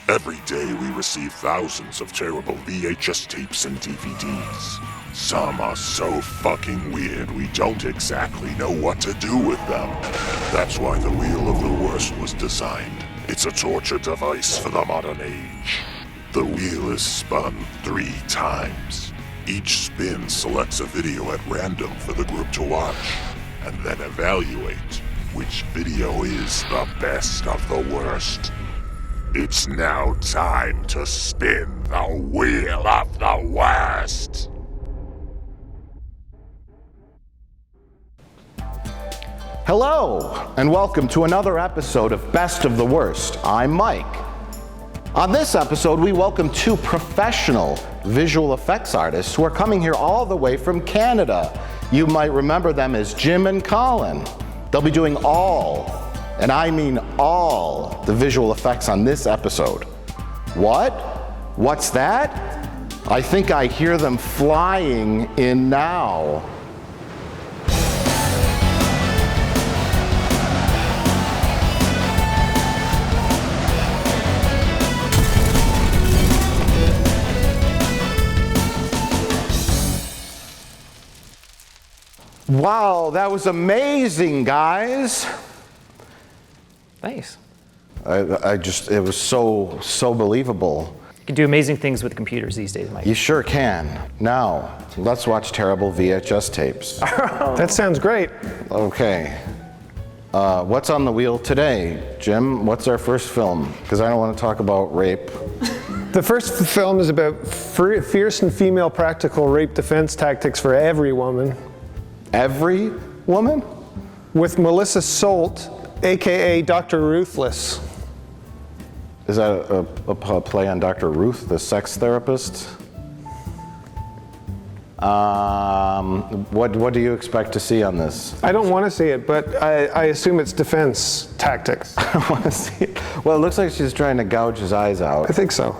Every day we receive thousands of terrible VHS tapes and DVDs. Some are so fucking weird we don't exactly know what to do with them. That's why the Wheel of the Worst was designed. It's a torture device for the modern age. The wheel is spun 3 times. Each spin selects a video at random for the group to watch, and then evaluate which video is the best of the worst. It's now time to spin the Wheel of the Worst. Hello, and welcome to another episode of Best of the Worst. I'm Mike. On this episode, we welcome 2 professional visual effects artists who are coming here all the way from Canada. You might remember them as Jim and Colin. They'll be doing all, and I mean all, the visual effects on this episode. What? What's that? I think I hear them flying in now. Wow, that was amazing, guys. Thanks. It was so believable. You can do amazing things with computers these days, Mike. You sure can. Now, let's watch terrible VHS tapes. That sounds great. Okay. What's on the wheel today? Jim, what's our first film? Because I don't want to talk about rape. The first film is about fierce and female practical rape defense tactics for every woman. Every woman? With Melissa Solt, aka Dr. Ruthless. Is that a play on Dr. Ruth, the sex therapist? What do you expect to see on this? I don't want to see it, but I assume it's defense tactics. I don't want to see it. Well, it looks like she's trying to gouge his eyes out. I think so.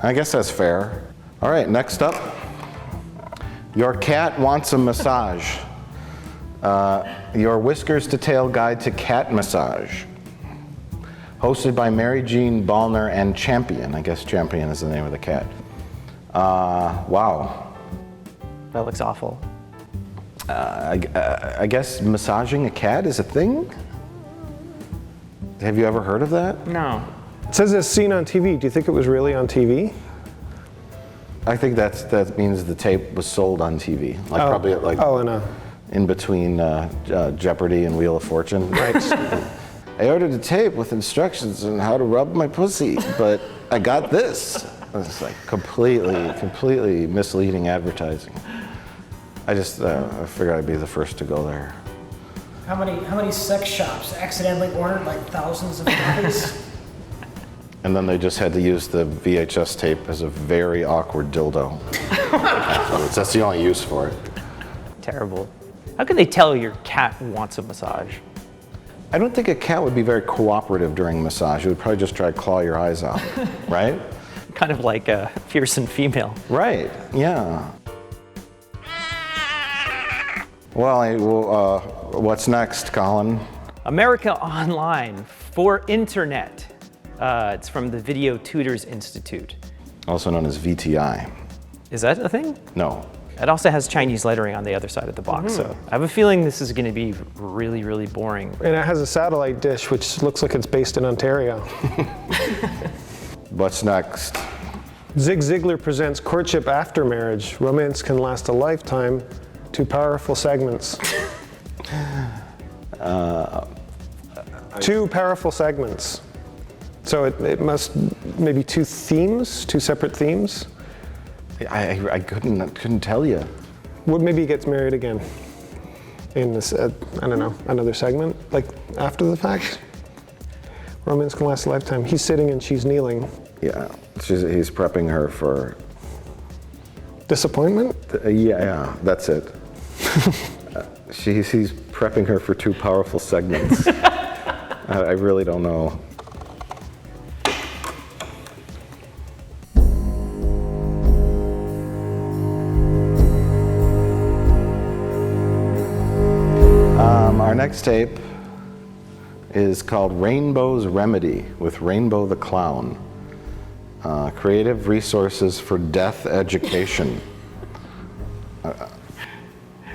I guess that's fair. All right, next up. Your cat wants a massage. Your Whiskers to Tail Guide to Cat Massage. Hosted by Mary Jean Ballner and Champion. I guess Champion is the name of the cat. Wow. That looks awful. I guess massaging a cat is a thing? Have you ever heard of that? No. It says it's seen on TV. Do you think it was really on TV? I think that means the tape was sold on TV. Like probably at in between Jeopardy and Wheel of Fortune. Right. I ordered a tape with instructions on how to rub my pussy, but I got this. It's like completely misleading advertising. I just I figured I'd be the first to go there. How many sex shops accidentally ordered like thousands of copies? And then they just had to use the VHS tape as a very awkward dildo afterwards. That's the only use for it. Terrible. How can they tell your cat wants a massage? I don't think a cat would be very cooperative during massage. It would probably just try to claw your eyes out, right? Kind of like a fierce and female. Right, yeah. Well, what's next, Colin? America Online for Internet. It's from the Video Tutors Institute. Also known as VTI. Is that a thing? No. It also has Chinese lettering on the other side of the box, so I have a feeling this is going to be really, really boring. And it has a satellite dish, which looks like it's based in Ontario. What's next? Zig Ziglar presents Courtship After Marriage. Romance Can Last a Lifetime. 2 powerful segments. 2 powerful segments. So it must maybe 2 separate themes. I couldn't tell you. Well, maybe he gets married again in this, I don't know, another segment, like after the fact. Romance Can Last a Lifetime. He's sitting and she's kneeling. Yeah, he's prepping her for... Disappointment? Yeah, that's it. He's prepping her for 2 powerful segments. I really don't know. Our next tape is called Rainbow's Remedy with Rainbow the Clown. Creative resources for death education.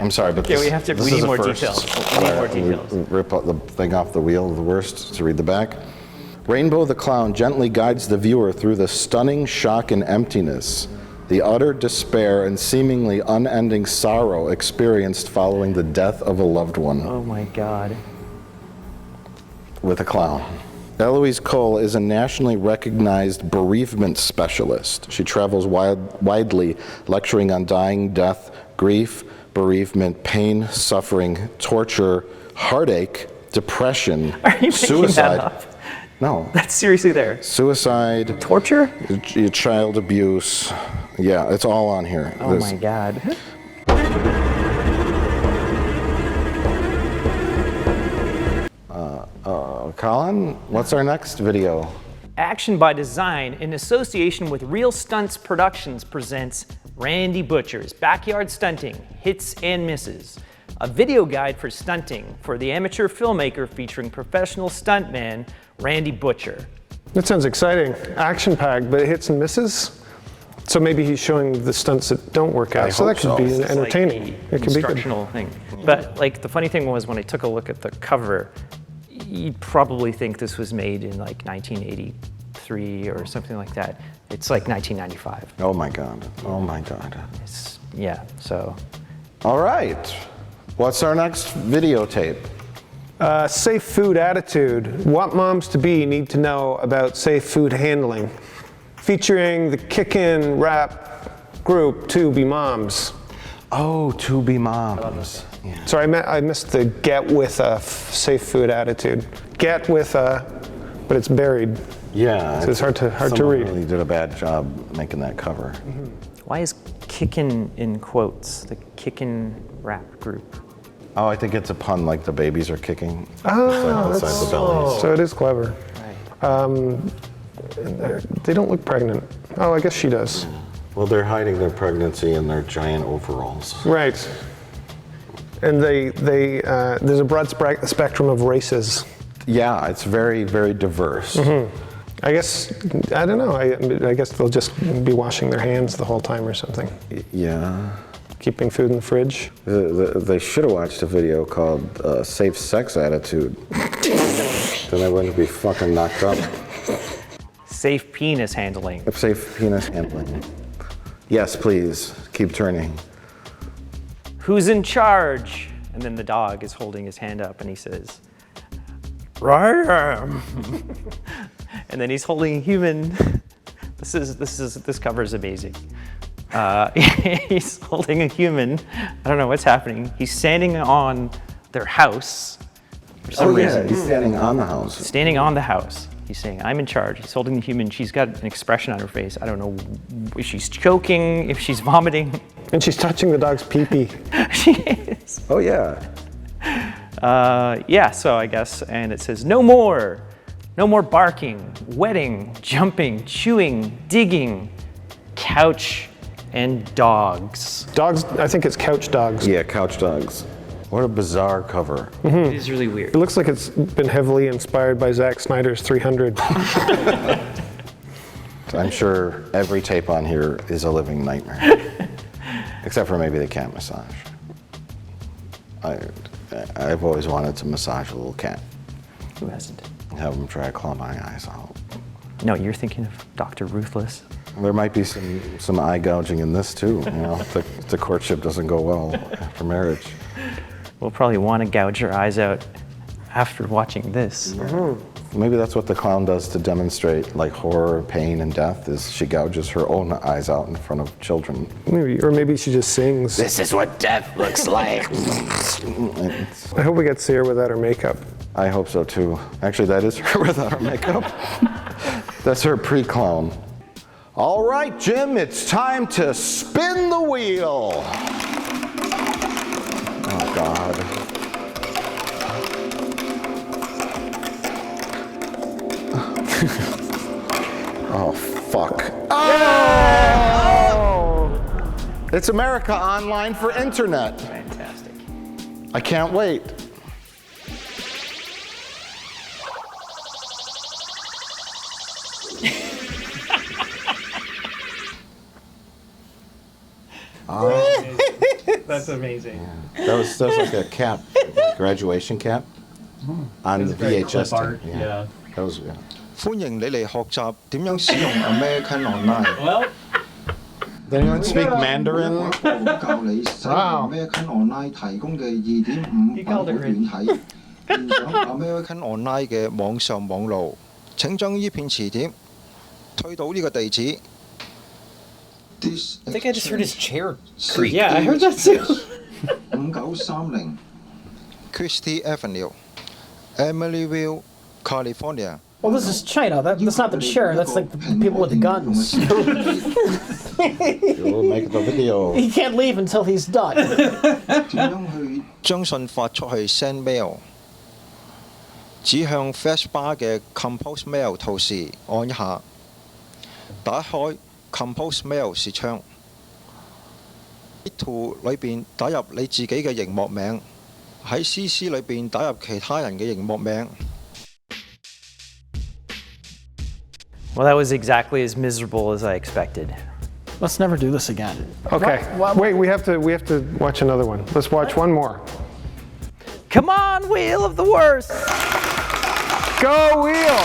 I'm sorry, but Okay, this, we have to. this We is need a more first. details. We need more details. Rip the thing off the wheel of the worst to read the back. Rainbow the Clown gently guides the viewer through the stunning shock and emptiness, the utter despair and seemingly unending sorrow experienced following the death of a loved one. Oh my God. With a clown. Eloise Cole is a nationally recognized bereavement specialist. She travels widely lecturing on dying, death, grief, bereavement, pain, suffering, torture, heartache, depression, Are you making suicide. that up? No. That's seriously there. Suicide, Torture? child abuse. Yeah, it's all on here. Oh my God. Colin, what's our next video? Action by Design, in association with Real Stunts Productions, presents Randy Butcher's Backyard Stunting, Hits and Misses, a video guide for stunting for the amateur filmmaker featuring professional stuntman Randy Butcher. That sounds exciting. Action-packed, but it hits and misses. So maybe he's showing the stunts that don't work out. I So that hope could so. be It's entertaining. like It could be good. instructional thing. But like the funny thing was when I took a look at the cover, you'd probably think this was made in like 1983 or something like that. It's like 1995. Oh my God. Oh my God. Yeah, so. All right. What's our next videotape? Safe food attitude. What moms-to-be need to know about safe food handling. Featuring the Kickin' rap group, To Be Moms. Oh, To Be Moms. Yeah. Sorry, I missed the get with a safe food attitude. Get with a, but it's buried. Yeah. So it's hard to someone read. really did a bad job making that cover. Why is Kickin' in quotes, the Kickin' rap group? Oh, I think it's a pun, like the babies are kicking Oh, beside the bellies. So it is clever. Right. They don't look pregnant. Oh, I guess she does. Well, they're hiding their pregnancy in their giant overalls. Right. And there's a broad spectrum of races. Yeah, it's very, very diverse. I guess, I don't know, I guess they'll just be washing their hands the whole time or something. Yeah. Keeping food in the fridge. They should have watched a video called Safe Sex Attitude. Then I wouldn't be fucking knocked up. Safe penis handling. Safe penis handling. Yes, please. Keep turning. Who's in charge? And then the dog is holding his hand up and he says, I am. And then he's holding a human. This cover is amazing. He's holding a human. I don't know what's happening. He's standing on their house for some reason. He's standing on the house. Standing on the house. He's saying, I'm in charge. He's holding the human. She's got an expression on her face. I don't know if she's choking, if she's vomiting. And she's touching the dog's pee-pee. She is. Oh, yeah. Yeah, so I guess, and it says, no more barking, wetting, jumping, chewing, digging, couch, and dogs. Dogs, I think it's couch dogs. Yeah, couch dogs. What a bizarre cover. It is really weird. It looks like it's been heavily inspired by Zack Snyder's 300. I'm sure every tape on here is a living nightmare. Except for maybe the cat massage. I've always wanted to massage a little cat. Who hasn't? Have him try to claw my eyes out. No, you're thinking of Dr. Ruthless. There might be some eye gouging in this too, you know, if the courtship doesn't go well after marriage. We'll probably want to gouge your eyes out after watching this. Maybe that's what the clown does to demonstrate like horror, pain, and death, is she gouges her own eyes out in front of children. Or maybe she just sings. This is what death looks like. I hope we get to see her without her makeup. I hope so too. Actually, that is her without her makeup. That's her pre-clown. All right, Jim, it's time to spin the wheel. Oh, God. Oh, fuck. Oh! It's America Online for Internet. Fantastic. I can't wait. That's amazing. That was like a cap, graduation cap on the VHS tape. Yeah. That was, yeah. 歡迎你嚟學習點樣使用 American Online。 Well, Does anyone speak Mandarin? 我教你使用 American Online 提供嘅2.5版本軟體，連上 American Online 嘅網上網路。請將呢片詞典推到呢個地址。I think I just heard his chair creak. yeah, I heard that too. 5930 Christie Avenue, Emilyville, California。 Well, this is China. That's not the chair. That's like the people with the guns. We'll make the video. He can't leave until he's done. 點樣去將信發出去 send mail？ 指向 Flash Bar 嘅 Compose Mail 圖示按一下，打開 Compose Mail 視窗。喺圖裏邊打入你自己嘅熒幕名，喺 CC 裏邊打入其他人嘅熒幕名。 Well, that was exactly as miserable as I expected. Let's never do this again. Okay. What- Wait, we have to watch another one. Let's watch one more. Come on, Wheel of the Worst! Go wheel!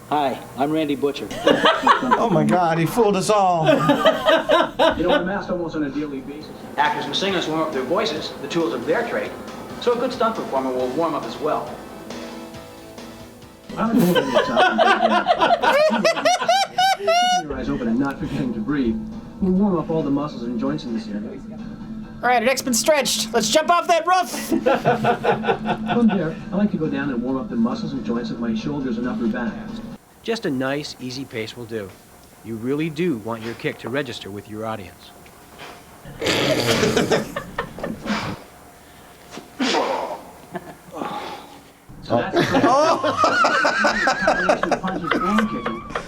Hi, I'm Randy Butcher. Oh my God, he fooled us all. You know, we're masked almost on a daily basis. Actors and singers warm up their voices, the tools of their trade, so a good stunt performer will warm up as well. I would hold your eyes open and not forgetting to breathe. We'll warm up all the muscles and joints in this area. All right, our neck's been stretched. Let's jump off that roof. From there, I like to go down and warm up the muscles and joints of my shoulders and upper back. Just a nice, easy pace will do. You really do want your kick to register with your audience. So that's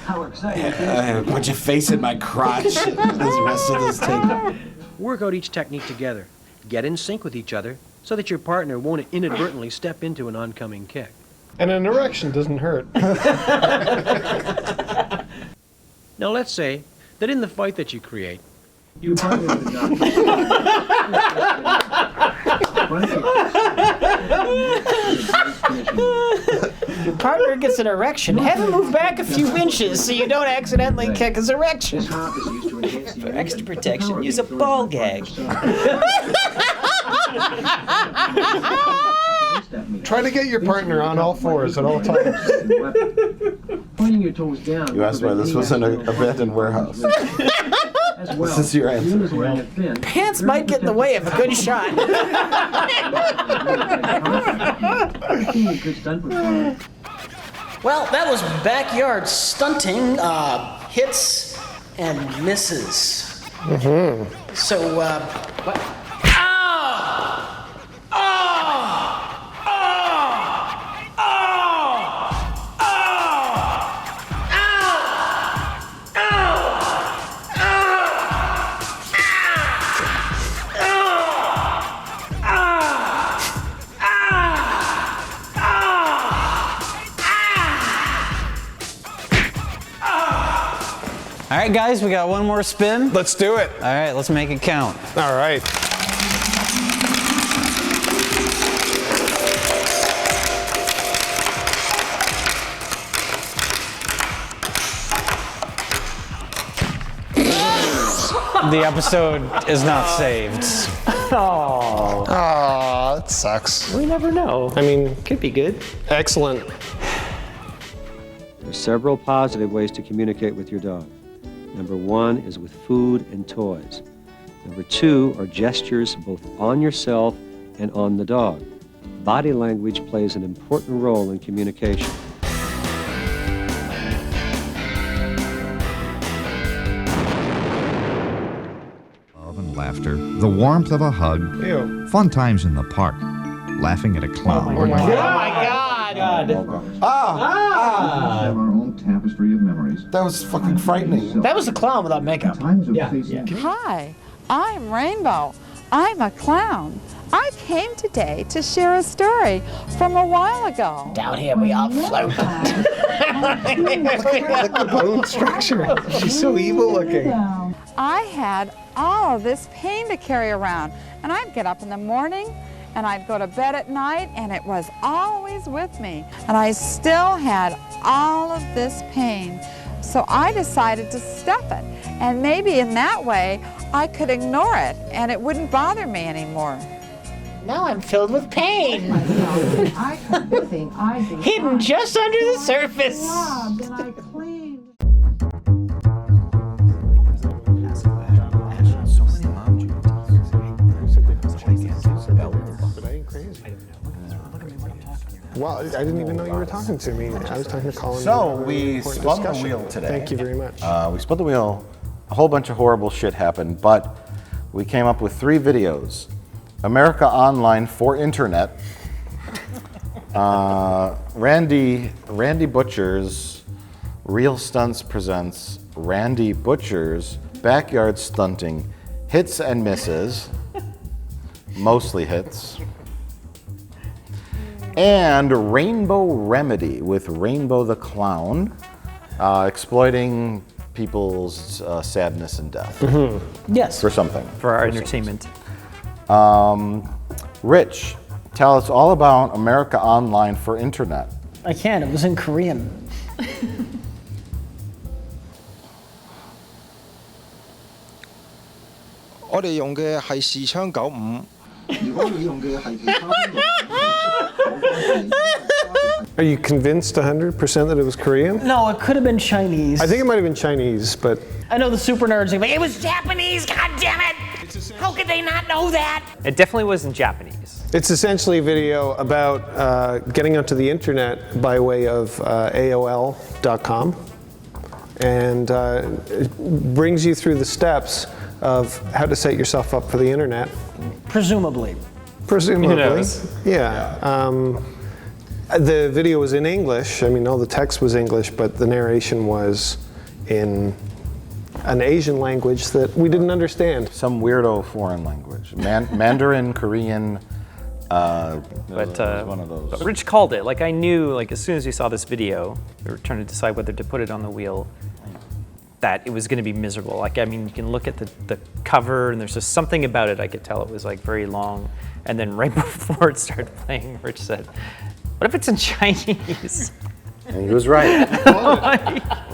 how exciting. Put your face in my crotch. This rest of this tape. Work out each technique together. Get in sync with each other so that your partner won't inadvertently step into an oncoming kick. And an erection doesn't hurt. Now let's say that in the fight that you create, your partner would not. Your partner gets an erection. Have him move back a few inches so you don't accidentally kick his erection. This hop is used to enhance the For extra protection, use a ball gag. Try to get your partner on all fours at all times. Pointing your toes down. You asked why this was in an abandoned warehouse. As well. This is your answer. Even as wearing a fin, Pants might get in the way of a good shot. being a good stunt performer. Well, that was backyard stunting, hits and misses. Mm-hmm. So, what? Ow! Oh! Oh! Oh! Oh! Ow! Ow! All right, guys, we got one more spin. Let's do it. All right, let's make it count. All right. The episode is not saved. Oh, Aw, that sucks. we never know. I mean, Could be good. excellent. There are several positive ways to communicate with your dog. Number one is with food and toys. Number two are gestures both on yourself and on the dog. Body language plays an important role in communication. Love and laughter, the warmth of a hug, fun times in the park, laughing at a clown. Oh my God! Have our own tapestry of memories. That was fucking frightening. That was a clown without makeup. Hi, I'm Rainbow. I'm a clown. I came today to share a story from a while ago. Down here we all float. Look at the bone structure. She's so evil looking. I had all of this pain to carry around, and I'd get up in the morning and I'd go to bed at night, and it was always with me. And I still had all of this pain. So I decided to stuff it, and maybe in that way I could ignore it and it wouldn't bother me anymore. Now I'm filled with pain. Hidden just under the surface. Well, I didn't even know you were talking to me. I was talking to Colin. So we spun the wheel today. Thank you very much. We spun the wheel. A whole bunch of horrible shit happened, but we came up with 3 videos. America Online for Internet. Randy Butcher's Real Stunts presents Randy Butcher's Backyard Stunting Hits and Misses. Mostly hits. And Rainbow Remedy with Rainbow the Clown, exploiting people's sadness and death. Yes. For something. For our entertainment. Rich, tell us all about America Online for Internet. I can. It was in Korean. 我哋用嘅係視窗95。如果你用嘅係其他邊度 Are you convinced 100% that it was Korean? No, it could have been Chinese. I think it might have been Chinese, but I know the super nerds are like, it was Japanese, god damn it! How could they not know that? It definitely wasn't Japanese. it's essentially a video about getting onto the internet by way of AOL.com. And it brings you through the steps of how to set yourself up for the internet. Presumably. Presumably, yeah. The video was in English. I mean, all the text was English, but the narration was in an Asian language that we didn't understand. Some weirdo foreign language. Mandarin, Korean, but one of those. But Rich called it. Like I knew, like as soon as we saw this video, we were trying to decide whether to put it on the wheel, that it was going to be miserable. Like, I mean, you can look at the cover and there's just something about it. I could tell it was like very long. And then right before it started playing, Rich said, what if it's in Chinese? And he was right.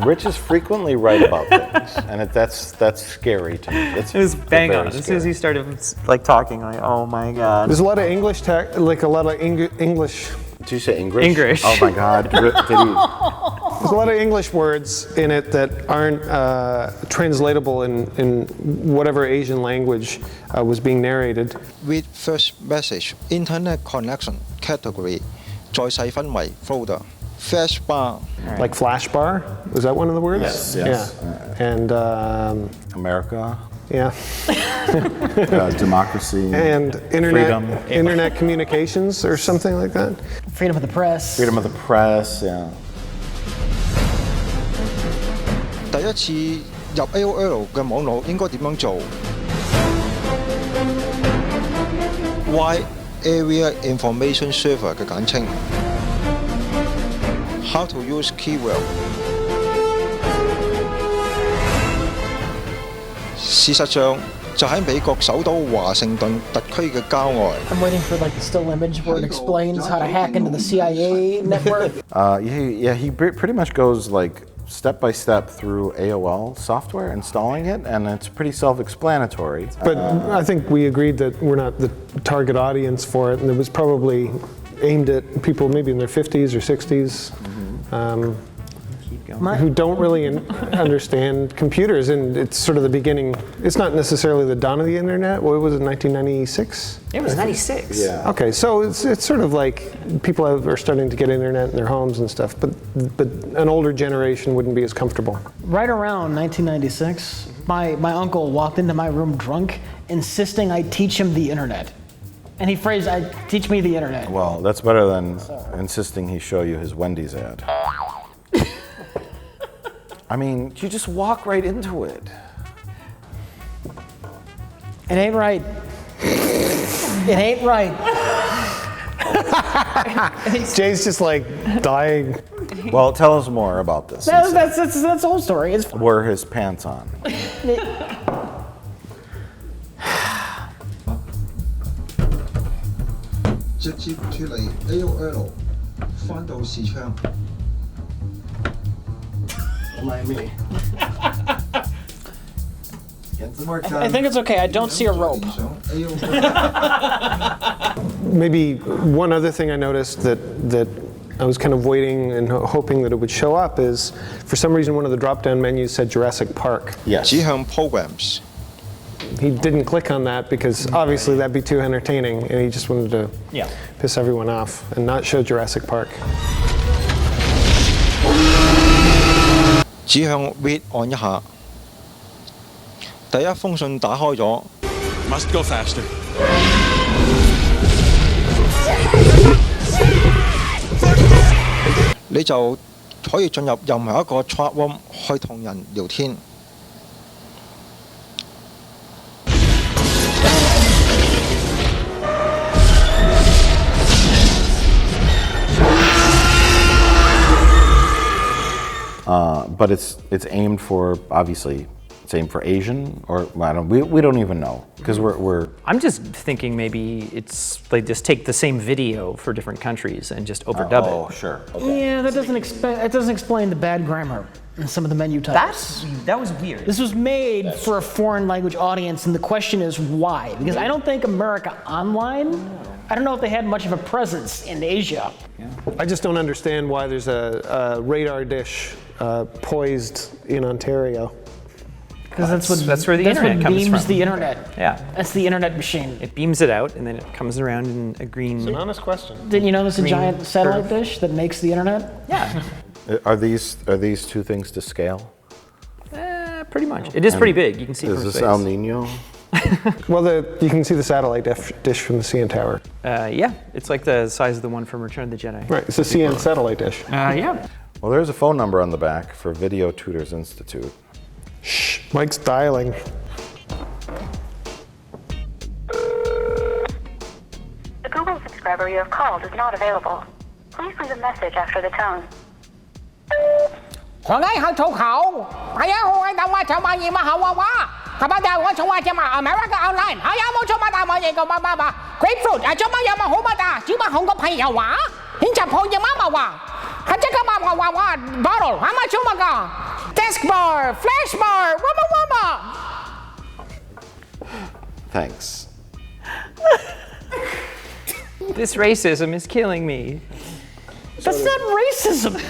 Rich is frequently right about things, and that's scary to me. It was bang on. As soon as he started like talking, like, oh my god. There's a lot of English, like a lot of English. Did you say English? English. Oh my god. There's a lot of English words in it that aren't translatable in whatever Asian language was being narrated. With first message, internet connection category, 再細分為 folder, flash bar. Like flash bar? Was that one of the words? Yes. Yeah. And America. yeah. Democracy. And freedom. internet communications or something like that. Freedom of the press. Freedom of the press, yeah. 第一次入 AOL 嘅網絡應該點樣做 ？Wide Area Information Server 嘅簡稱。How to use keyword。事實上，就喺美國首都華盛頓特區嘅郊外。I'm waiting for like the still image where it explains how to hack into the CIA network. He pretty much goes like step by step through AOL software, installing it, and it's pretty self-explanatory. But I think we agreed that we're not the target audience for it, and it was probably aimed at people maybe in their 50s or 60s. who don't really understand computers, and it's sort of the beginning. It's not necessarily the dawn of the internet. What was it, 1996? It was 96. Yeah. Okay, so it's sort of like people are starting to get internet in their homes and stuff, but an older generation wouldn't be as comfortable. Right around 1996, my uncle walked into my room drunk, insisting I teach him the internet. And he phrased, teach me the internet. Well, that's better than insisting he show you his Wendy's ad. I mean, you just walk right into it. It ain't right. It ain't right. Jay's just like dying. Well, tell us more about this. That's the whole story. Were his pants on? 直接脱離 AOL， 翻到視窗。Like me. Get some more time. I think it's okay. I don't see a rope. Maybe one other thing I noticed that I was kind of waiting and hoping that it would show up is, for some reason, one of the drop-down menus said Jurassic Park. Yes. 指向 programs。 He didn't click on that because obviously that'd be too entertaining, and he just wanted to piss everyone off and not show Jurassic Park. 指向 read 按一下，第一封信打開咗。Must go faster。你就可以進入任何一個 chat room 去同人聊天。But it's aimed for, obviously, it's aimed for Asian, or we don't even know, because we're. I'm just thinking maybe it's they just take the same video for different countries and just overdub it. Oh, sure. Okay. Yeah, that doesn't explain the bad grammar in some of the menu titles. That was weird. This was made for a foreign language audience, and the question is why? Because I don't think America Online, I don't know if they had much of a presence in Asia. Yeah. I just don't understand why there's a radar dish poised in Ontario. Because that's where the internet comes from. Beams the internet. Yeah. That's the internet machine. It beams it out, and then it comes around in a green. It's an honest question. Didn't you know there's a giant satellite dish that makes the internet? Yeah. Are these two things to scale? Pretty much. It is pretty big. You can see. Is from this space. El Nino? Well, you can see the satellite dish from the CN Tower. Yeah, it's like the size of the one from Return of the Jedi. Right, it's a CN satellite dish. Yeah. Well, there's a phone number on the back for Video Tutors Institute. Shh, Mike's dialing. The Google subscriber you have called is not available. Please leave a message after the tone. 我愛好粗口，係啊，我愛等我做乜嘢嘛好話，係咪就我做乜嘢嘛 ？America Online， 係啊，冇做乜大乜嘢個乜 Grapefruit， 做乜嘢嘛好乜啊？只不紅個朋友話，現在朋友媽媽話，係即刻話 bottle， 係咪做乜㗎 ？Desk bar, flash bar， wama。 Thanks. This racism is killing me. That's not racism.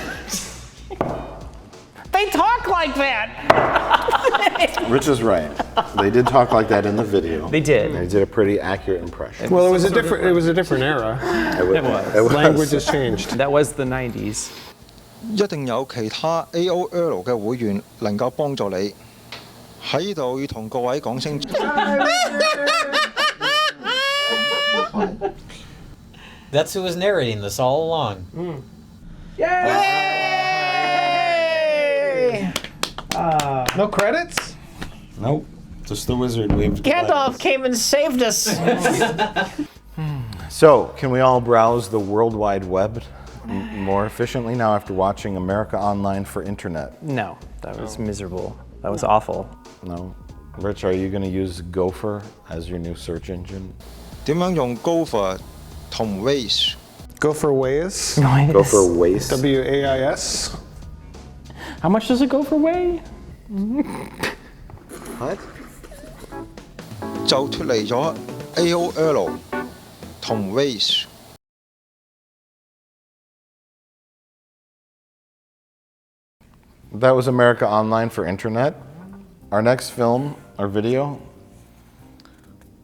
They talk like that. Rich is right. They did talk like that in the video. They did. They did a pretty accurate impression. Well, it was a different era. It was. Language has changed. That was the 90s. 一定有其他 AOL 嘅會員能夠幫助你。喺呢度要同各位講清楚。That's who was narrating this all along. Yay! No credits? Nope. Just the wizard waved. Gandalf came and saved us. So, can we all browse the World Wide Web more efficiently now after watching America Online for Internet? No, that was miserable. That was awful. No. Rich, are you going to use Gopher as your new search engine? 點樣用 Gopher 同 Waze？ Gopher Waze? Gopher Waze? WAIS? How much does it go for weigh? What? 就脱離咗 AOL 同 Waze。That was America Online for Internet. Our next film, or video,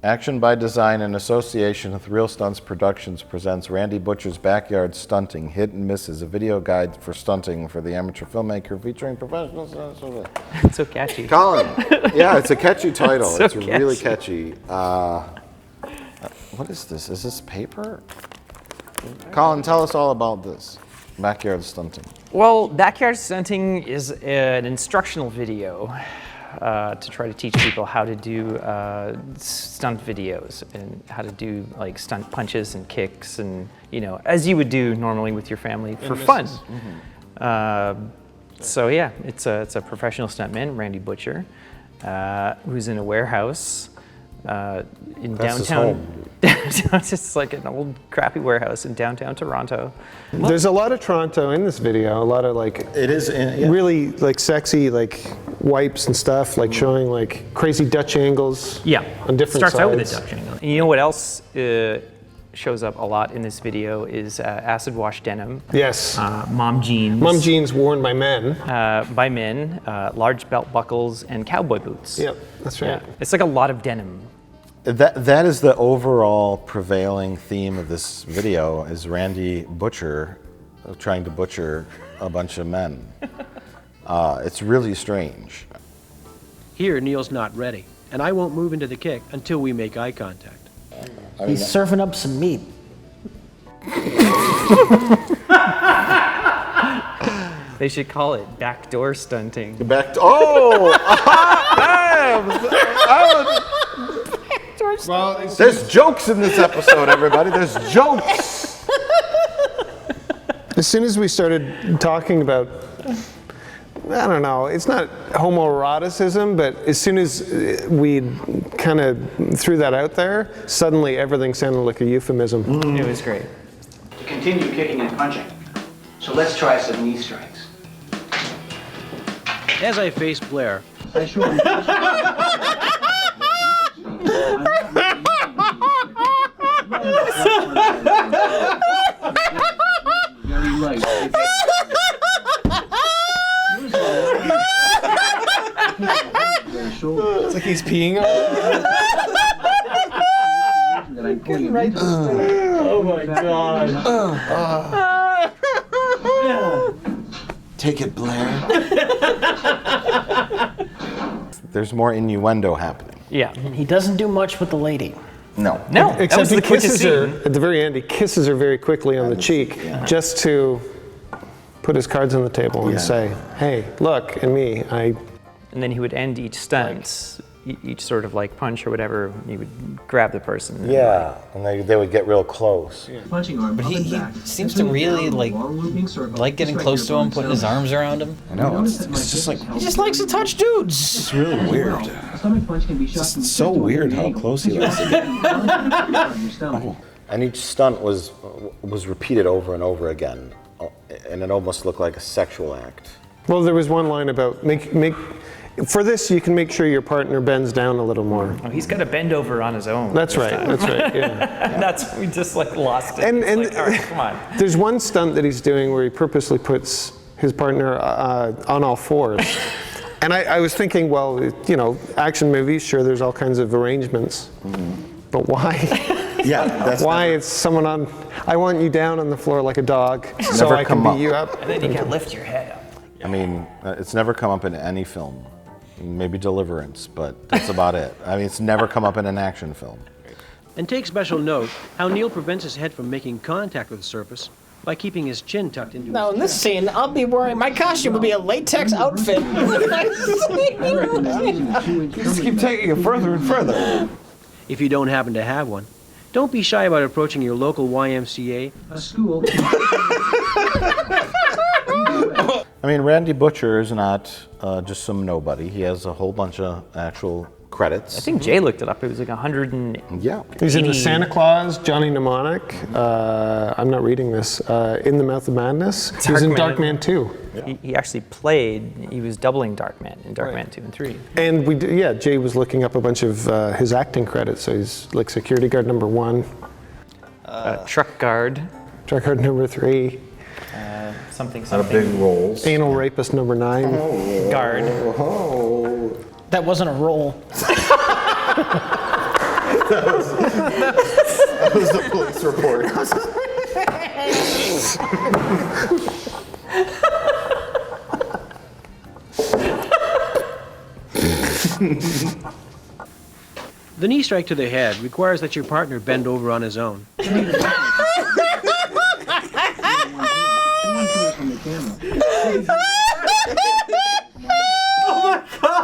Action by Design in association with Real Stunts Productions presents Randy Butcher's Backyard Stunting, Hit and Misses, a video guide for stunting for the amateur filmmaker featuring professionals. It's so catchy. Colin. Yeah, it's a catchy title. So It's really catchy. What is this? Is this paper? Colin, tell us all about this. Backyard Stunting. Well, Backyard Stunting is an instructional video to try to teach people how to do stunt videos and how to do like stunt punches and kicks and, you know, as you would do normally with your family for fun. So yeah, it's a professional stuntman, Randy Butcher, who's in a warehouse in downtown. It's just like an old crappy warehouse in downtown Toronto. There's a lot of Toronto in this video. A lot of like really like sexy like wipes and stuff, like showing like crazy Dutch angles. Yeah, on different starts sides. out with a Dutch angle. And you know what else shows up a lot in this video is acid wash denim. Yes. Mom jeans. Mom jeans worn by men. Large belt buckles and cowboy boots. Yep, that's right. Yeah. It's like a lot of denim. That is the overall prevailing theme of this video, is Randy Butcher trying to butcher a bunch of men. It's really strange. Here, Neil's not ready, and I won't move into the kick until we make eye contact. He's surfing up some meat. They should call it backdoor stunting. Well, there's jokes in this episode, everybody. There's jokes. As soon as we started talking about, I don't know, it's not homoeroticism, but as soon as we kind of threw that out there, suddenly everything sounded like a euphemism. It was great. To continue kicking and punching. So let's try some knee strikes. As I face Blair, I show him. Very light. It's like he's peeing on it. Oh my God. Take it, Blair. There's more innuendo happening. Yeah. He doesn't do much with the lady. No, Except he kisses her at the very end. He kisses her very quickly on the cheek, just to put his cards on the table and say, "Hey, look at me. I." And then he would end each stunt, each sort of like punch or whatever. He would grab the person. And and they would get real close. Punching arm. But he seems to really like getting close to him, putting his arms around him. I know. It's just like He just likes to touch dudes. it's really weird. It's so weird how close he likes to get. And each stunt was repeated over and over again, and it almost looked like a sexual act. Well, there was one line about make. For this, you can make sure your partner bends down a little more. Oh, he's got to bend over on his own. That's right. That's right. Yeah. That's we just like lost it. And It's like, all right, come on. There's one stunt that he's doing where he purposely puts his partner on all fours. And I was thinking, well, you know, action movies, sure, there's all kinds of arrangements. But why? That's why it's someone on, I want you down on the floor like a dog so I can beat you up. And then you can lift your head up. I mean, it's never come up in any film. Maybe Deliverance, but that's about it. I mean, it's never come up in an action film. and take special note how Neil prevents his head from making contact with the surface by keeping his chin tucked into Now, his in this scene, I'll be wearing, my costume will be a latex outfit. Just keep taking it further and further. If you don't happen to have one, don't be shy about approaching your local YMCA, a school. I mean, Randy Butcher is not just some nobody. He has a whole bunch of actual credits. I think Jay looked it up. It was like 100 and... Yeah. He's in the Santa Claus, Johnny Mnemonic. I'm not reading this. In the Mouth of Madness. He was in Darkman 2. Yeah. He actually played, he was doubling Darkman in Darkman 2 and 3. And we did, yeah, Jay was looking up a bunch of his acting credits. So he's like security guard number 1. Truck guard. Truck guard number 3. something Out something. of big rolls. Anal rapist number 9. Guard. That wasn't a roll. That was the police report. The knee strike to the head requires that your partner bend over on his own. Oh my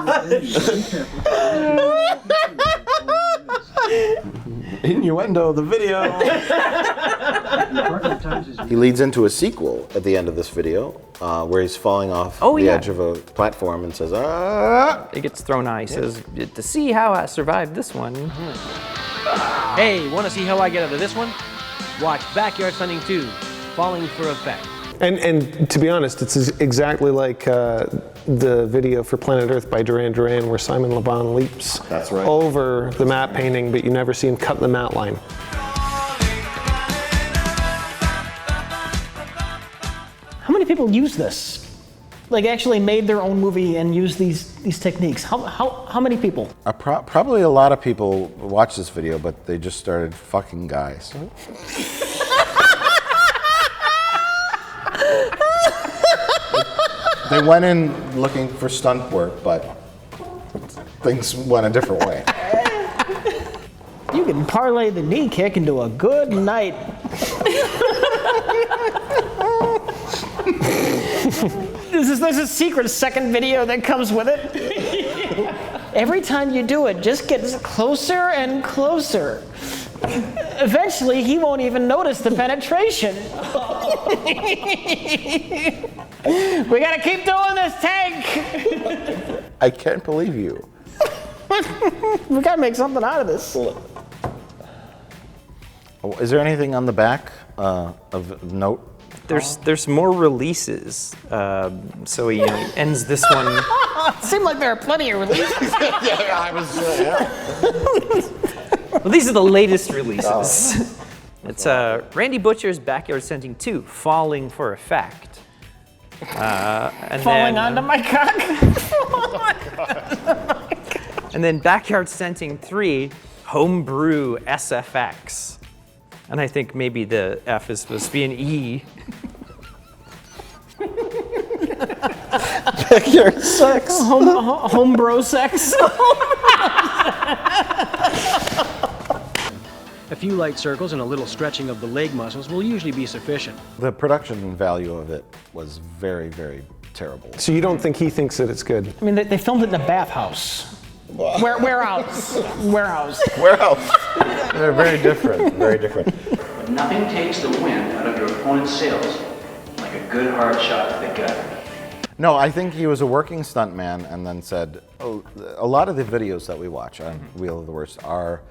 god! Innuendo, the video. He leads into a sequel at the end of this video, where he's falling off the edge of a platform and says, "Ah!" It gets thrown out. He says, to see how I survived this one. Hey, want to see how I get out of this one? Watch Backyard Hunting 2, Falling for Effect. And to be honest, it's exactly like the video for Planet Earth by Duran Duran, where Simon Le Bon leaps over the matte painting, but you never see him cut the matte line. How many people use this? Like actually made their own movie and used these techniques? How many people? Probably a lot of people watch this video, but they just started fucking guys. They went in looking for stunt work, but things went a different way. You can parlay the knee kick into a good night. There's a secret second video that comes with it. Every time you do it, just gets closer and closer. Eventually, he won't even notice the penetration. We gotta keep doing this, Tank. I can't believe you. We gotta make something out of this. Is there anything on the back of note? There's more releases. So he ends this one. It seemed like there are plenty of releases. Well, these are the latest releases. It's Randy Butcher's Backyard Hunting 2, Falling for Effect. And Falling then, onto my cock. And then Backyard Hunting 3, Homebrew SFX. And I think maybe the F is supposed to be an E. Backyard sex. Homebrew sex. A few light circles and a little stretching of the leg muscles will usually be sufficient. The production value of it was very, very terrible. So you don't think he thinks that it's good? I mean, they filmed it in a bathhouse. Warehouse. They're very different, very different. But nothing takes the wind out of your opponent's sails like a good hard shot to the gut. No, I think he was a working stuntman and then said, oh, a lot of the videos that we watch on Wheel of the Worst are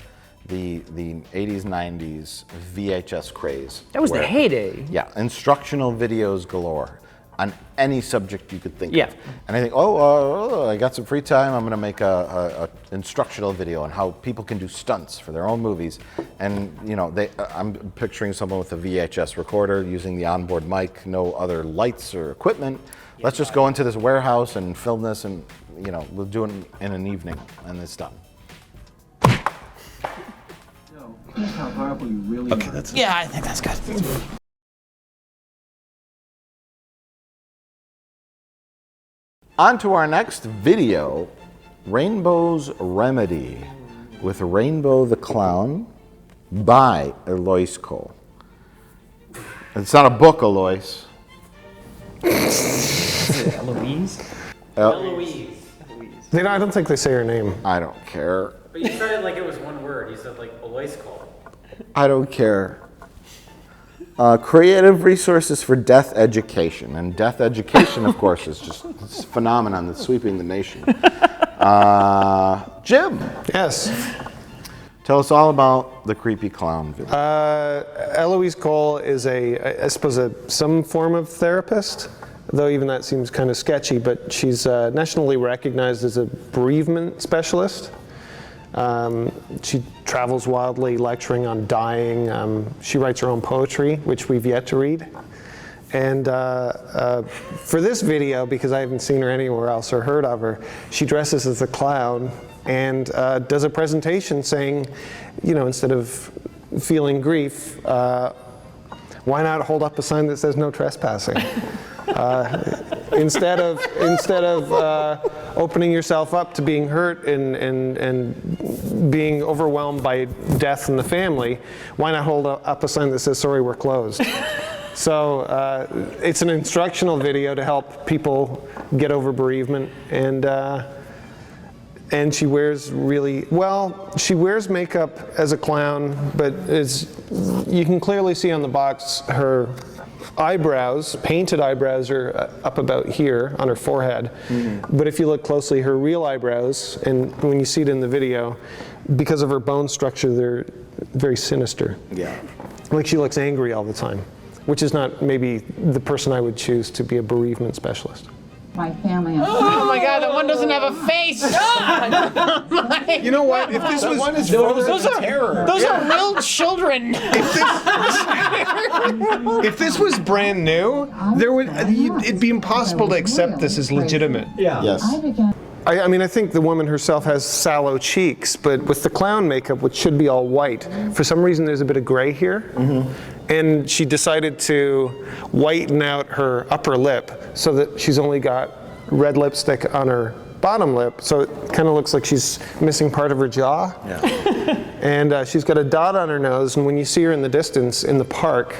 the 80s, 90s VHS craze. That was the heyday. Yeah, instructional videos galore on any subject you could think Yeah. of. And I think, I got some free time, I'm gonna make a instructional video on how people can do stunts for their own movies. And I'm picturing someone with a VHS recorder using the onboard mic, no other lights or equipment. Let's just go into this warehouse and film this, and we'll do it in an evening, and it's done. That's how powerful you really are. Yeah, I think that's good. On to our next video, Rainbow's Remedy, with Rainbow the Clown by Eloise Cole. It's not a book, Eloise. Eloise? Eloise. I don't think they say her name. I don't care. But you started like it was one word. You said like Eloise Cole. I don't care. Creative resources for death education. And death education, of course, is just this phenomenon that's sweeping the nation. Jim. Yes. Tell us all about the creepy clown video. Eloise Cole is I suppose some form of therapist, though even that seems kind of sketchy, but she's nationally recognized as a bereavement specialist. She travels wildly lecturing on dying. She writes her own poetry, which we've yet to read. And for this video, because I haven't seen her anywhere else or heard of her, she dresses as a clown and does a presentation saying, you know, instead of feeling grief, why not hold up a sign that says no trespassing? Instead of opening yourself up to being hurt and being overwhelmed by death in the family, why not hold up a sign that says sorry, we're closed? So it's an instructional video to help people get over bereavement, and she wears she wears makeup as a clown, but as you can clearly see on the box, her eyebrows, painted eyebrows, are up about here on her forehead. Mm-hmm. But if you look closely, her real eyebrows, and when you see it in the video, because of her bone structure, they're very sinister. Yeah. Like she looks angry all the time, which is not maybe the person I would choose to be a bereavement specialist. My family. Oh my God, that one doesn't have a face. You know what? If this was one is those are real children. If this was brand new, it'd be impossible to accept this as legitimate. Yeah. Yes. I mean, I think the woman herself has sallow cheeks, but with the clown makeup, which should be all white, for some reason there's a bit of gray here. Mm-hmm. And she decided to whiten out her upper lip so that she's only got red lipstick on her bottom lip, so it kind of looks like she's missing part of her jaw. Yeah. And she's got a dot on her nose, and when you see her in the distance in the park,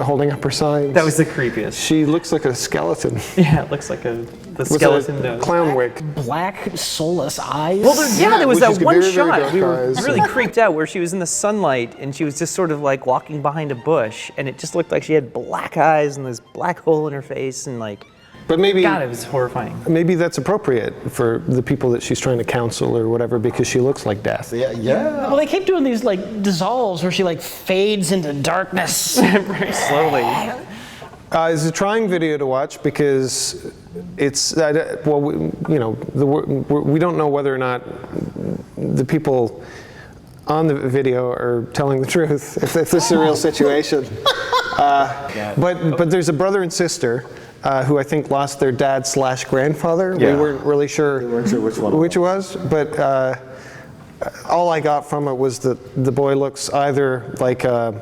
holding up her signs. That was the creepiest. She looks like a skeleton. Yeah, it looks like the skeleton nose. Clown wig. Black, soulless eyes. Well, there was that one shot. We were eyes. really creeped out where she was in the sunlight and she was just sort of like walking behind a bush, and it just looked like she had black eyes and this black hole in her face, and like. But maybe, God, it was horrifying. Maybe that's appropriate for the people that she's trying to counsel or whatever, because she looks like death. Yeah. Well, they keep doing these like dissolves where she like fades into darkness very slowly. It's a trying video to watch because it's we don't know whether or not the people on the video are telling the truth if this is a real situation. But there's a brother and sister. Who I think lost their dad/grandfather. Yeah. We weren't really sure, which it was, but all I got from it was that the boy looks either like a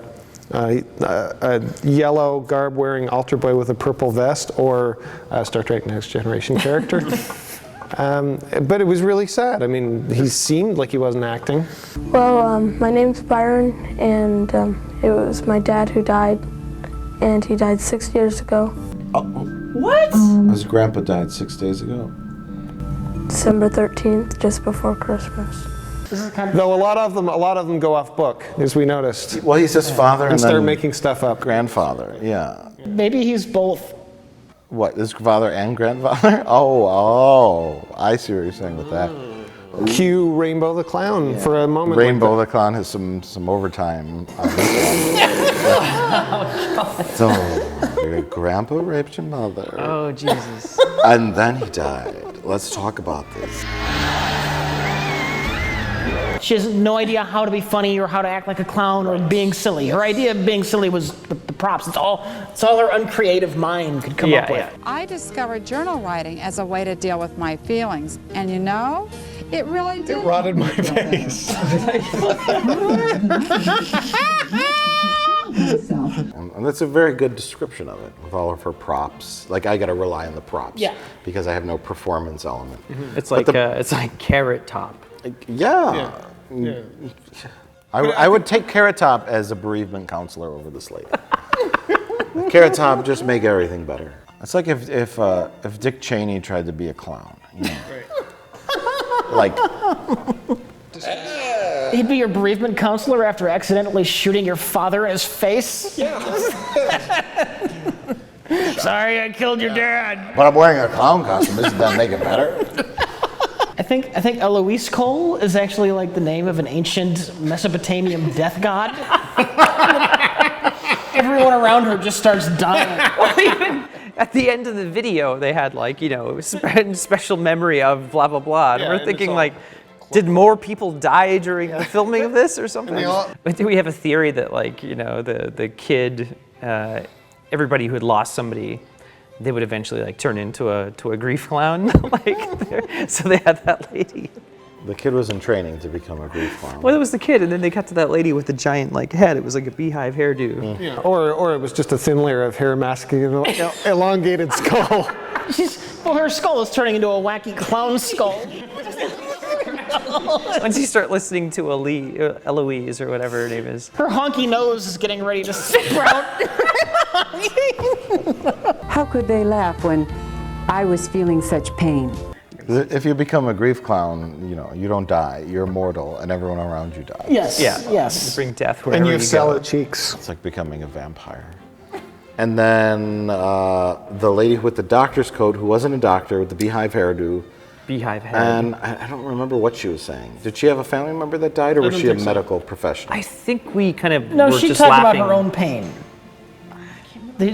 yellow garb-wearing altar boy with a purple vest, or a Star Trek Next Generation character. But it was really sad. I mean, he seemed like he wasn't acting. Well, my name's Byron, and it was my dad who died, and he died 6 years ago. What? His grandpa died 6 days ago. December 13th, just before Christmas. Though a lot of them go off book, as we noticed. Well, he's his father and start then making stuff up. Grandfather, yeah. Maybe he's both. What, his father and grandfather? Oh, I see what you're saying with that. Cue Rainbow the Clown for a moment. Rainbow the Clown has some overtime on this one. So, your grandpa raped your mother. Oh, Jesus. And then he died. Let's talk about this. She has no idea how to be funny or how to act like a clown or being silly. Her idea of being silly was the props. It's all her uncreative mind could come up with. I discovered journal writing as a way to deal with my feelings. And you know, it really did. It rotted my face. And that's a very good description of it, with all of her props. Like, I gotta rely on the props. Yeah. Because I have no performance element. Mm-hmm. It's like Carrot Top. Yeah. I would take Carrot Top as a bereavement counselor over this lady. Carrot Top, just make everything better. It's like if Dick Cheney tried to be a clown. You know? Like. He'd be your bereavement counselor after accidentally shooting your father in his face? Yeah. Sorry, I killed your dad. But I'm wearing a clown costume. Doesn't that make it better? I think Eloise Cole is actually like the name of an ancient Mesopotamian death god. Everyone around her just starts dying. Well, even at the end of the video, they had special memory of blah blah blah. And we're thinking like, did more people die during the filming of this or something? But do we have a theory that the kid everybody who had lost somebody, they would eventually like turn into a grief clown. So they had that lady. The kid was in training to become a grief clown. Well, it was the kid, and then they cut to that lady with the giant like head. It was like a beehive hairdo. Yeah. Or it was just a thin layer of hair masking an elongated skull. Well, her skull is turning into a wacky clown skull. Once you start listening to Eloise or whatever her name is. Her honky nose is getting ready to sprout. How could they laugh when I was feeling such pain? If you become a grief clown, you don't die. You're immortal, and everyone around you dies. Yes. Yeah. Yes. You bring death And wherever you have you sallow go. cheeks. It's like becoming a vampire. And then the lady with the doctor's coat, who wasn't a doctor, with the beehive hairdo. Beehive head. And I don't remember what she was saying. Did she have a family member that died, or was she a medical professional? I think we kind of No, were she just talked laughing. about her own pain.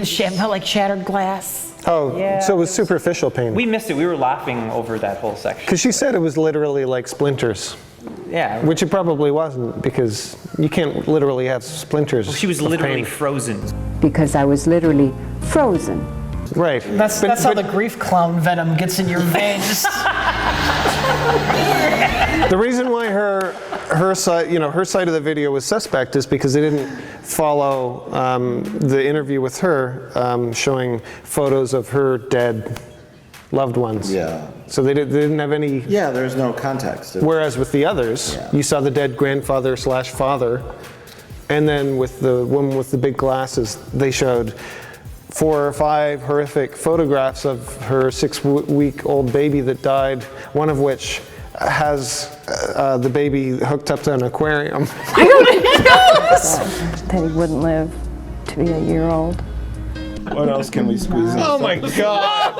She felt like shattered glass. Oh, Yeah, so it was superficial pain. We missed it. We were laughing over that whole section. Because she said it was literally like splinters. Yeah. Which it probably wasn't, because you can't literally have splinters. She was of literally pain. frozen. Because I was literally frozen. Right. That's how the grief clown venom gets in your veins. The reason why her side, her side of the video was suspect is because they didn't follow the interview with her, showing photos of her dead loved ones. Yeah. So they didn't have any. Yeah, there's no context. Whereas with the others, you saw the dead grandfather/father, and then with the woman with the big glasses, they showed 4 or 5 horrific photographs of her 6-week-old baby that died, one of which has the baby hooked up to an aquarium. That he wouldn't live to be a year old. What else can we squeeze in? Oh my God!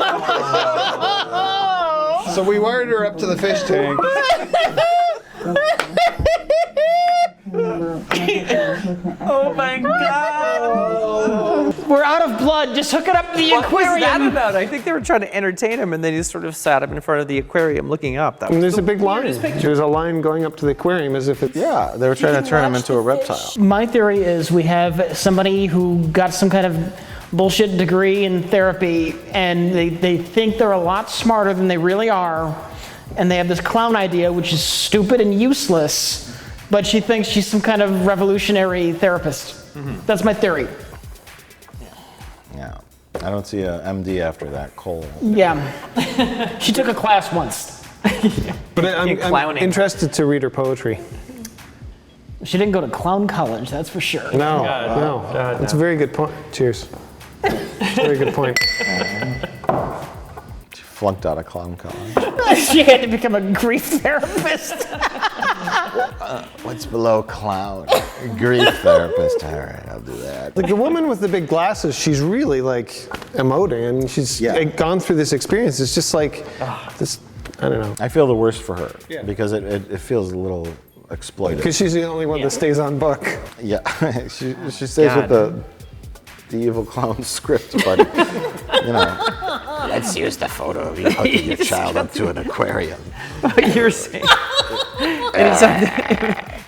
So we wired her up to the fish tank. Oh my God! We're out of blood. Just hook it up to the aquarium. What was that about? I think they were trying to entertain him, and they just sort of sat up in front of the aquarium looking up. That And was there's a big line. There's a line going up to the aquarium as if it's. Yeah, they were trying to turn him into a reptile. My theory is we have somebody who got some kind of bullshit degree in therapy, and they think they're a lot smarter than they really are, and they have this clown idea, which is stupid and useless, but she thinks she's some kind of revolutionary therapist. That's my theory. Yeah. I don't see a MD after that, Cole. Yeah. She took a class once. But I'm interested to read her poetry. She didn't go to clown college, that's for sure. No, no. That's a very good point. Cheers. Very good point. She flunked out of clown college. She had to become a grief therapist. What's below clown? Grief therapist. All right, I'll do that. Like the woman with the big glasses, she's really like emoting, and she's gone through this experience. It's just like this. I don't know. I feel the worst for her because it feels a little exploitive. Because she's the only one that stays on book. Yeah, she stays with the evil clown script, but let's use the photo of you hooking your child up to an aquarium. You're saying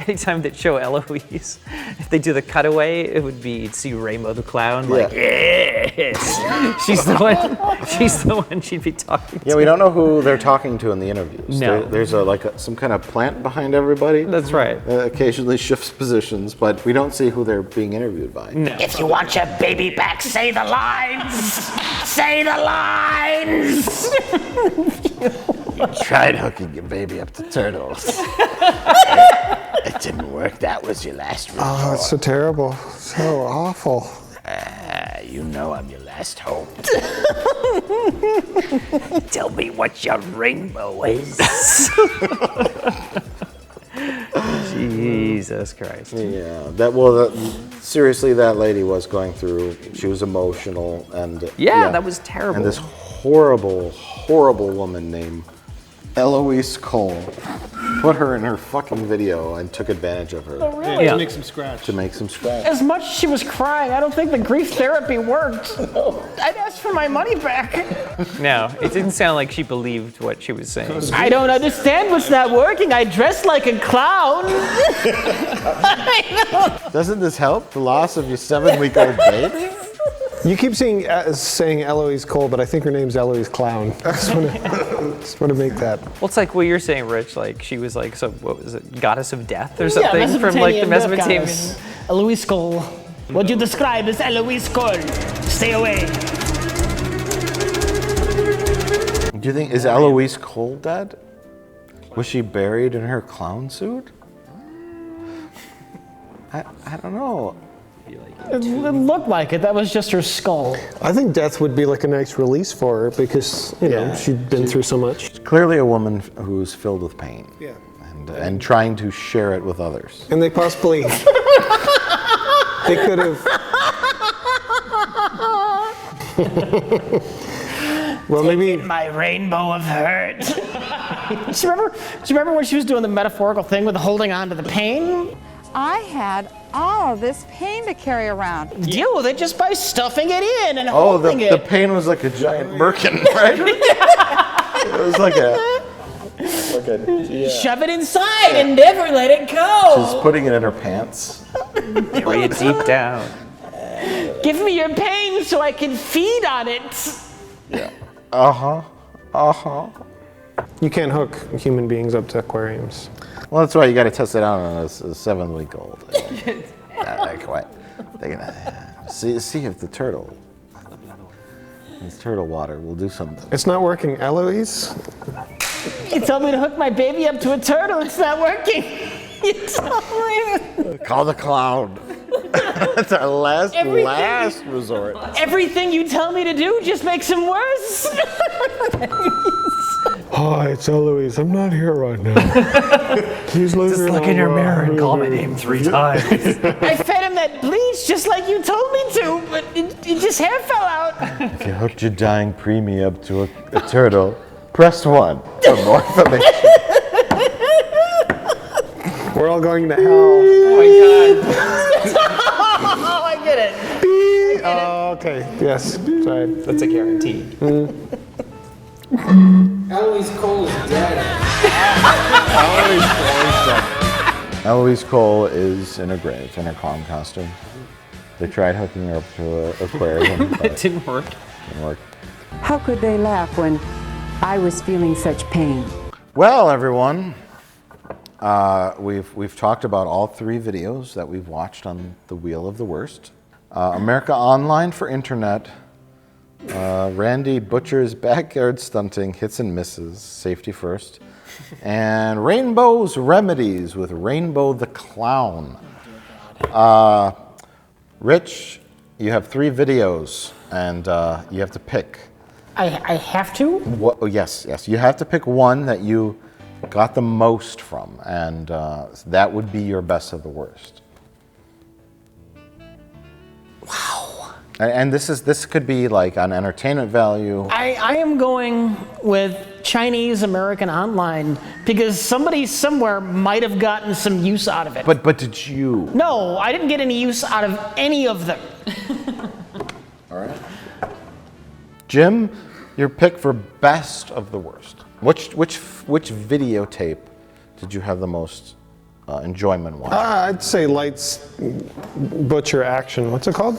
anytime that show Eloise, if they do the cutaway, it would be you'd see Rainbow the clown like yes, she's the one she'd be talking to. Yeah, we don't know who they're talking to in the interviews. No. There's some kind of plant behind everybody. That's right. Occasionally shifts positions, but we don't see who they're being interviewed by. No. If you want your baby back, say the lines. Say the lines. You tried hooking your baby up to turtles. It didn't work. That was your last resort. Oh, it's so terrible. So awful. You know I'm your last hope. Tell me what your rainbow is. Jesus Christ. Yeah, seriously, that lady was going through. She was emotional and that was terrible. And this horrible, horrible woman named Eloise Cole put her in her fucking video and took advantage of her. Oh, really? To make some scratch. As much as she was crying, I don't think the grief therapy worked. I'd ask for my money back. No, it didn't sound like she believed what she was saying. I don't understand what's not working. I dress like a clown. Doesn't this help? The loss of your 7-week-old baby? You keep saying Eloise Cole, but I think her name's Eloise Clown. I just want to make that. Well, it's like what you're saying, Rich. Like she was like, so what was it, goddess of death or something from like the Mesopotamian. Eloise Cole. What you describe as Eloise Cole. Stay away. Do you think, is Eloise Cole dead? Was she buried in her clown suit? I don't know. It looked like it. That was just her skull. I think death would be like a nice release for her because, you know, she'd been through so much. She's clearly a woman who's filled with pain. Yeah. And trying to share it with others. And they possibly, they could have. Well, maybe my rainbow of hurt. Do you remember when she was doing the metaphorical thing with holding on to the pain? I had all of this pain to carry around. Deal with it just by stuffing it in and holding it. The pain was like a giant merkin, right? It was like a Shove it inside and never let it go. She's putting it in her pants. Way deep down. Give me your pain so I can feed on it. Yeah. You can't hook human beings up to aquariums. Well, that's why you got to test it out on a 7-week-old. They're gonna see if the turtle, this turtle water will do something. It's not working, Eloise. You told me to hook my baby up to a turtle. It's not working. You told me. Call the clown. That's our last resort. Everything you tell me to do just makes him worse. Hi, it's Eloise. I'm not here right now. Please leave me Look in your mirror and call my name 3 times. I fed him that bleach just like you told me to, but it just hair fell out. If you hooked your dying preemie up to a turtle, press 1 for more information. We're all going to hell. Oh my god. Oh, I get it. Oh, okay. Yes. Sorry. That's a guarantee. Eloise Cole is dead. Eloise Cole is in her grave, in her clown costume. They tried hooking her up to an aquarium, but It didn't work. didn't work. How could they laugh when I was feeling such pain? Well, everyone, we've talked about all 3 videos that we've watched on the Wheel of the Worst. America Online for Internet, Randy Butcher's Backyard Stunting, Hits and Misses, Safety First, and Rainbow's Remedies with Rainbow the Clown. Rich, you have 3 videos, and you have to pick. I have to? Yes, you have to pick one that you got the most from, and that would be your best of the worst. Wow. And this could be like an entertainment value. I am going with Chinese American Online because somebody somewhere might have gotten some use out of it. But did you? No, I didn't get any use out of any of them. All right. Jim, your pick for best of the worst. Which videotape did you have the most enjoyment watching? I'd say Lights Butcher Action. What's it called?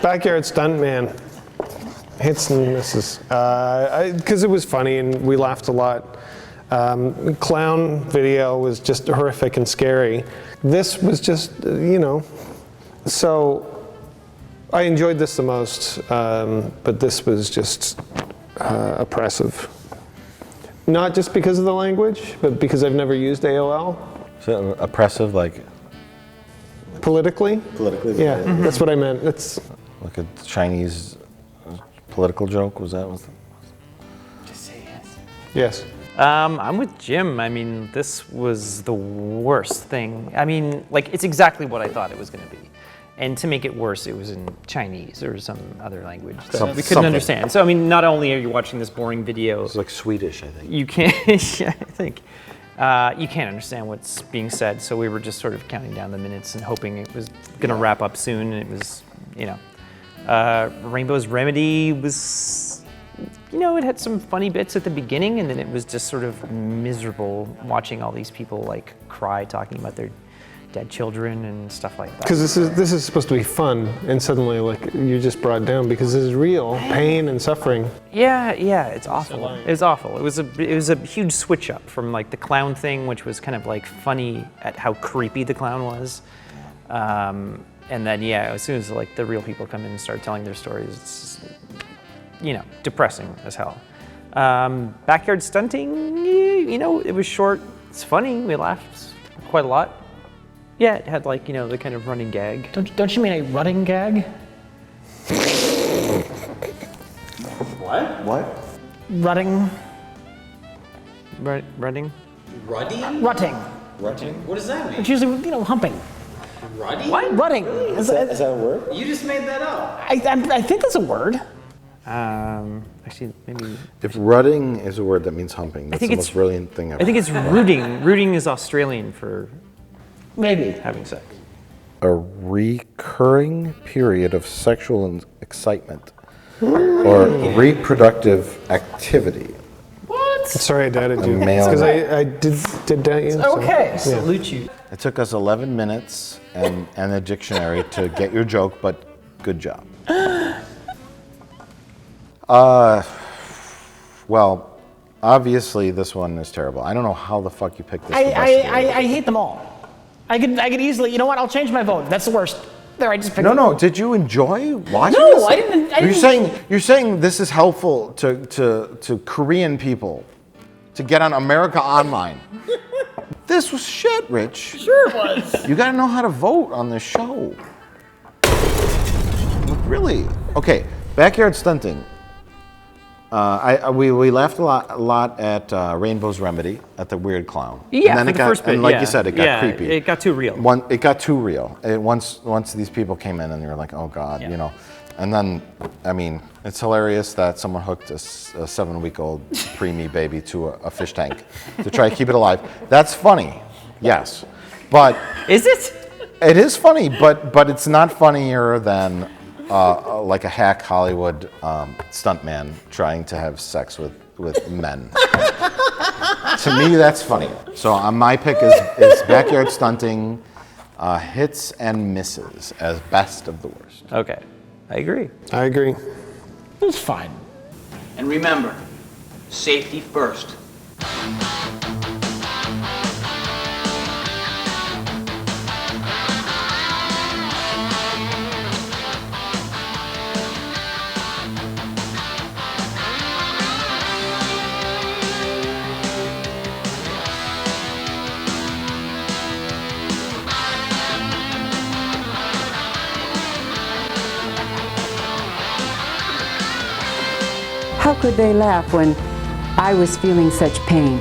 Backyard Stuntman. Hits and misses. Because it was funny and we laughed a lot. Clown video was just horrific and scary. This was just, so I enjoyed this the most, but this was just oppressive. Not just because of the language, but because I've never used AOL. So oppressive, like? Politically? Politically? Yeah, that's what I meant. It's like a Chinese political joke, was that? Just say yes. Yes. I'm with Jim. I mean, this was the worst thing. I mean, like, it's exactly what I thought it was going to be. And to make it worse, it was in Chinese or some other language that we couldn't understand. So, I mean, not only are you watching this boring video... It's like Swedish, I think. You can't, yeah, I think. You can't understand what's being said, so we were just sort of counting down the minutes and hoping it was going to wrap up soon, and it was, Rainbow's Remedy was, it had some funny bits at the beginning, and then it was just sort of miserable watching all these people, like, cry talking about their dead children and stuff like that. Because this is supposed to be fun, and suddenly like you just brought down because this is real pain and suffering. Yeah, it's awful. It's awful. It was a huge switch up from like the clown thing, which was kind of like funny at how creepy the clown was, and then as soon as like the real people come in and start telling their stories, it's depressing as hell. Backyard stunting, it was short. It's funny. We laughed quite a lot. Yeah, it had like the kind of running gag. Don't you mean a running gag? What? Rutting. Running. Rutting? Rutting. Rutting? What does that mean? It's usually humping. Rutting? What? Rutting. Is that a word? You just made that up. I think that's a word. Actually, maybe. If rutting is a word that means humping, that's the most brilliant thing ever. I think it's rooting. Rooting is Australian for maybe having sex. A recurring period of sexual excitement or reproductive activity. What? Sorry I doubted you. Male. Because I did doubt you. Okay. So, Salute you. It took us 11 minutes and a dictionary to get your joke, but good job. Well, obviously this one is terrible. I don't know how the fuck you picked this. I hate them all. I could easily. You know what? I'll change my vote. That's the worst. There, I just picked. No. Did you enjoy watching No, this? I didn't. You're saying this is helpful to Korean people to get on America Online. This was shit, Rich. Sure it was. You got to know how to vote on this show. Really? Okay. Backyard stunting. We laughed a lot at Rainbow's Remedy, at the weird clown. Yeah, and then for the first bit, and like you said, it got creepy. It got too real. It got too real. Once these people came in and they were like, oh God, And then, I mean, it's hilarious that someone hooked a 7-week-old preemie baby to a fish tank to try to keep it alive. That's funny, yes. But is it? It is funny, but it's not funnier than like a hack Hollywood stuntman trying to have sex with men. To me, that's funny. So my pick is Backyard Stunting, hits and misses as best of the worst. Okay, I agree. I agree. It was fine. And remember, safety first. How could they laugh when I was feeling such pain?